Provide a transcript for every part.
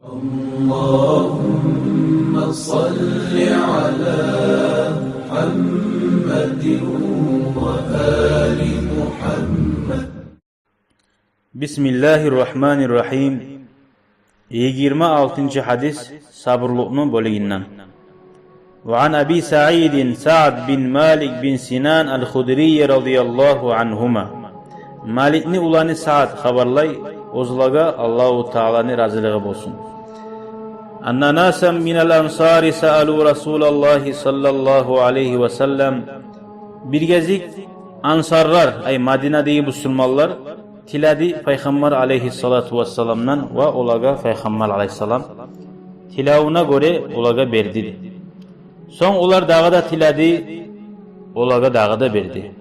اللهم صل على محمد وآل محمد. Bismillahirrahmanirrahim. 26. hadis sabırlıqның bölügindən. Ve an Abi Sa'id Sa'd bin Malik bin Sinan al-Khudri radiyallahu anhuma. Malikni ulanı Sa'd xabarlay, ozlaga Allahu Taala'nın razılığı bolsun. Anna nasan minal ansari sa'alu Rasulullah sallallahu aleyhi ve sellem. Bir gezik ansarlar, ay Madinadagi musulmonlar tiladi Peygamber aleyhissalatu vesselam'dan ve olaga Peygamber aleyhissalam tilavuna göre olaga berdi. Son ular dağda tiladi, olaga dağda berdi.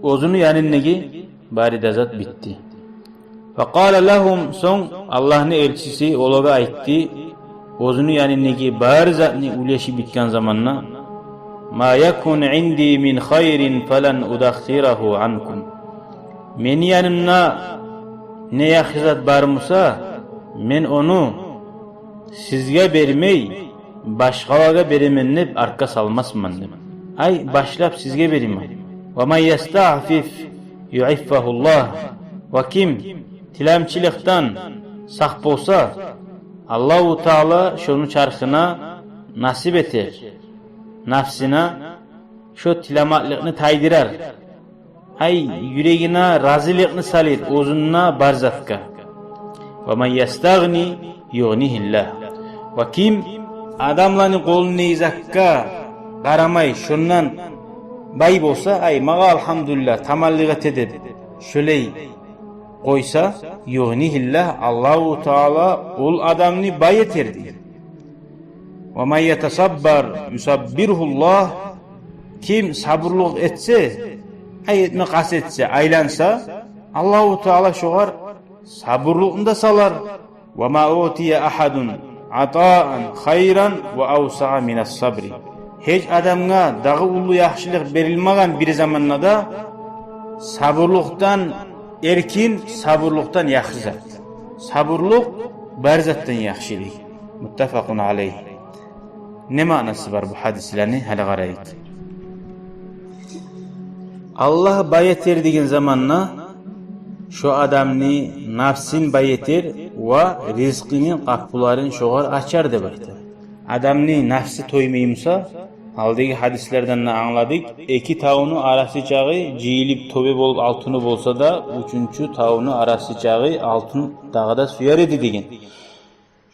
Ozunu yanındaki bari dazat bitti. Faqala lahum, son Allah'ın elçisi olaga aytti. Ozunu yanındaki bari zatni uleşi bitken zamanla ma yakun indi min hayrin falan udakhirahu ankum. Meni yanımda ne yaxşizat barmısa men onu sizge vermey başkalarga beremenlep arka salmasman. Ay başlap sizge vermey. Ve men yesta'fif yu'iffahullah. Ve kim tilamçılıktan saq bolsa Allahu Teala şonu çarxına nasip eter. Nafsina şu tilamatlıqni taydirar. Ay yüreğine razılıqni salir, ozunna barzatka. Ve men yestagni yughnihillah. Ve kim adamların kolunu izakka qaramay şundan bay bolsa, ay mağa alhamdulillah tamalligat edip şöley koysa yughnihillah, Allahu Teala ol adamni bay eterdi. Ve men yetasabbar yusabbirhullah. Kim sabırlık etse, ayetme kasetse, aylansa Allahu Teala şoğar sabırlığında salar. Ve ma utiye ahadun ata'an hayran ve avsa'a minas sabri. Hiç adamga dağı ulu yaxşılık verilmagan bir zamanla da sabırlıktan erkin, sabırlıktan yaxşı. Sabırlık barzattan yaxşılık. Muttafaqun aleyh. Ne manası var bu hadislerini hele qarayın. Allah bayeter degen zamanla şu adamni nafsin bayeter ve rizqinin kapılarını şoğar açar deb aytdı. Adamni nafsi toymayımsa, aldagi hadislerden de anladık, iki taunu arası çağı ciyilip tobe bolup altını bolsa da üçüncü taunu arası çağı altın dağda suyar edi degen.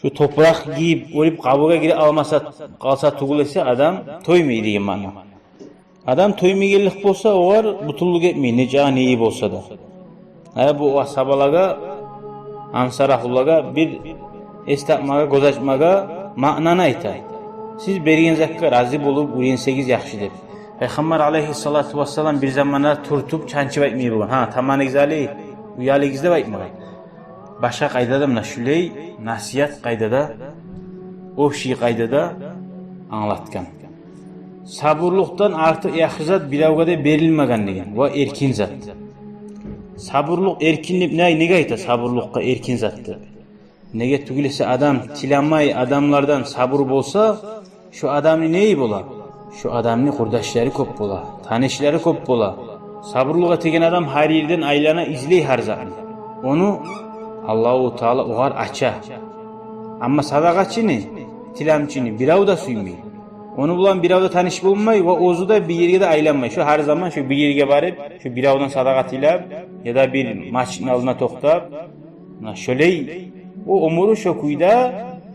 Şu toprak giyip ölüp kabuğa gire almasa kalsa tugul etse adam toymayı degen mana. Adam toymagellik bolsa oğar butulluk etmeyi, ne cağı neyi bolsa da. Bu asabalaga, ansarahullaga bir estapmaga, gozaçmaga ma'nana aytay. Siz bergen zakka razı bolup uyensegiz yaxşı deb. Peygamber aleyhissalatu vesselam bir zamanlar turtup çançıp aytmay bolgan. Ha, tamanigizali, uyaligizde deb aytmagay. Başka qaydada mına şüley nasihat qaydada, ofşi qaydada anlatkan. Sabırlıktan artık yaxşızat bilavga da berilmegen degen. Ve erkin zat. Sabırlık erkinlik nege ayta sabırlıkka erkin zatты. Nege tugilese adam tilamay adamlardan sabır bolsa şu adamni neyi bola? Şu adamni kurdaşları kop bola, tanışları kop bola. Sabırlığa tegen adam her yerden aylana izley har zaman. Onu Allahu Teala uğar aça. Ama sadaqaçını, tilamçını birav da suymay. Onu bulan biravda tanış bulmay ve ozu da bir yerge de aylanmay. Şu her zaman şu bir yerge barıp şu biravdan sadaqatıyla ya da bir maçın alına toxtab şöley o umuru şu kuyda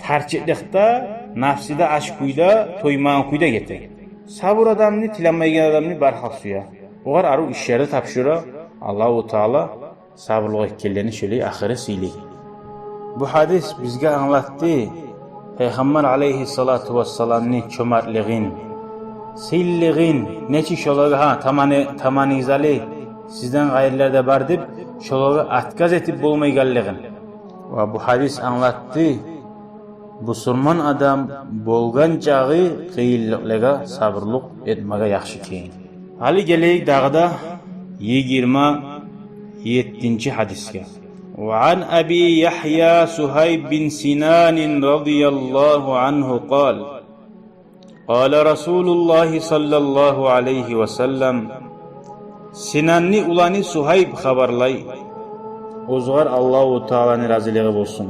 tarçıklıkta nafsida aşk kuyda toymağın kuyda getir. Sabır adamını tilanmaygen adamını barhal suya. Oğar aru işleri tapşıra Allahu Teala sabırlığı ekkellerini şöley ahire siyley. Bu hadis bizge anlattı. Peygamber aleyhissalatu vesselam'ni çömertliğin, silliğin, neçi şolağı ha tamanizali sizden gayrilerde bar deb şolağı atkaz etip bolmaygalliğin. Ve bu hadis anlattı. Musulman adam bolgan çağı kıyıllıklığa sabırlık etmege yaxşı keyin. Hali geleyik dağda 27. hadisga. وعن أبي يحيى سهيب بن سنان رضي الله عنه قال قال رسول الله صلى الله عليه وسلم Sinanni ulani Suhayb xabarlay. Ozgar Allahu Taala'nın razılığı olsun.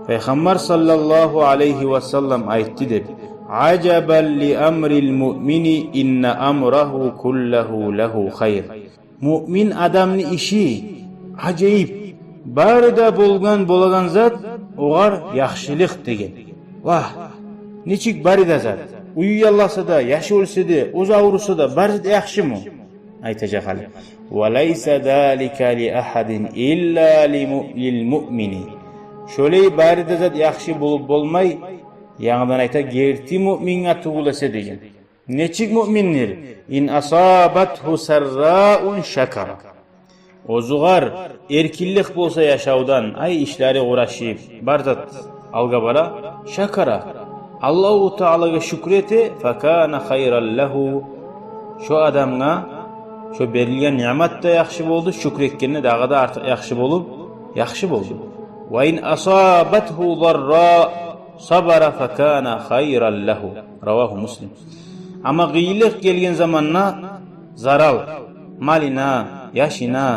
Peygamber sallallahu aleyhi ve sellem aytti deb. Acaben li amril mu'mini inna amrahu kullahu lehu hayr. Mu'min adamni işi acayip. Barida bo'lgan zat oğar yaxshilik degan. Vah, nechik barida zat. Uyuyallasa-da, yashi o'lsa-da, o'zi avrusa-da barida yaxshimi? Aytacak hali. Ve leysa zalika li ahadin illa lil mu'mini. Şöyle barida zat yaxshi bo'lib bo'lmay, yangidan ayta gerti mu'minga tug'ilsa degan. Nechik mu'minlar in asabathu sarra'un shakara. Ozug'ar erkinlik bo'lsa yashaudan, ay ishlari o'rashib, barzat alga bara, shakara. Allohu taolaga shukr ete, fakana khayran lahu. Şu adamga şu berilgan ne'matda yaxshi bo'ldi, shukr etganda dag'ada ortiq yaxshi bo'ldi. Va in asabathu darra sabara fakana khayran lahu. Ravahu Muslim. Ama qiyilik kelgan zamanna zaral, malina, yaşina,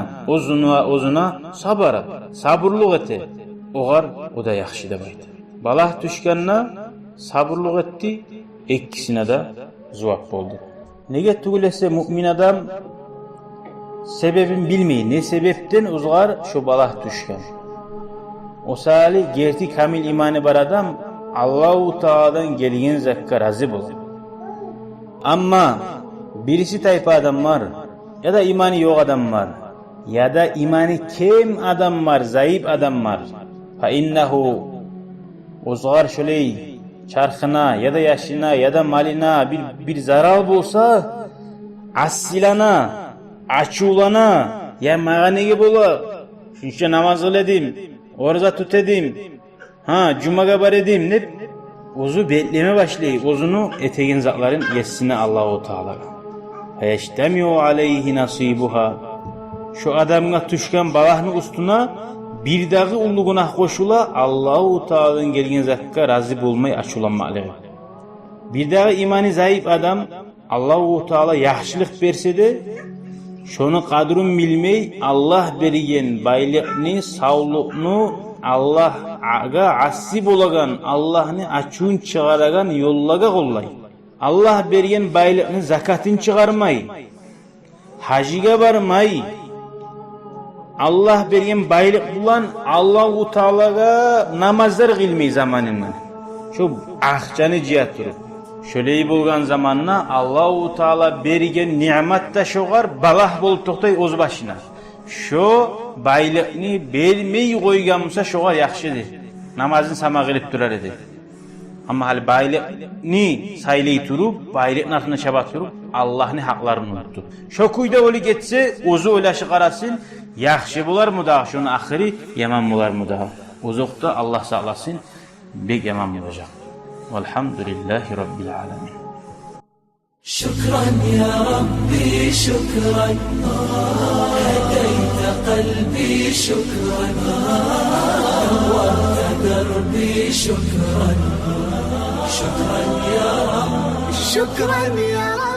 o'zuna sabara, sabrlik ete. Oğar o da yaxshi deb aytdi. Balah tushganna sabrlik etdi, ikkisine de javob bo'ldi. Nega tugilese mu'min adam sebebini bilmeyi, ne sebepten uzgar şu balah düşken. O sali gerti kamil imanı bar adam Allahu Taala'dan gelgen zakka razı bol. Ama birisi tayfa adam var ya da imani yok adam var ya da imani kem adam var, zayıf adam var. Fa innehu uzgar şöyle çarxına ya da yaşına ya da malina bir zarar bulsa asilana açulana ya mağanege bola şuncha namaz kıladim, orza tutedim, cumaga bar edim ne ozu bekleme başlayıp ozunu etegen zatların yesine Allahu Teala. Feyeştemiu aleyhi nasibuha. Şu adamga tuşkan balahını ustuna bir dağı ulu günah koşula Allahu Teala'nın gelgen zakka razı bulmay açulanmalı. Bir dağı imani zayıf adam Allahu Teala yaxşılık berse de şonu kadrun bilmey Allah bergen baylıqni, sağlıqni Allah'a asib olagan, Allah'ni açun çıgaragan yollaga qollay. Allah bergen baylıqni zakatın çıgarmay, hajiga barmay, Allah bergen baylık bulan Allahu Teala'ga namazlar kılmay zamanından. Şu akçanı cihat durup. Şöyle bulgan zamanla Allahu Teala bergen ni'matta şoğar balah bol toqtay o'z başına. Şu baylıqni bermey qo'ygansa şoğar yaxshidir. Namazın sama qilib turar edi. Ama hali baylıqni saylay turib, baylıqni артына şabat turib, Allah'ni haqlarini unuttu. Şu kuyda o'li ketsa, o'zi o'ylashi qarasın, yaxshi bo'lar mı da, şunun axiri yaman bo'lar mı da. Uzoqda Allah saqlasin, bek yaman bo'lacak. Velhamdülillahi Rabbil Alamin. شكرا يا ربي شكرا هديت قلبي شكرا نورت دربي شكرا شكرا يا رب شكرا يا رب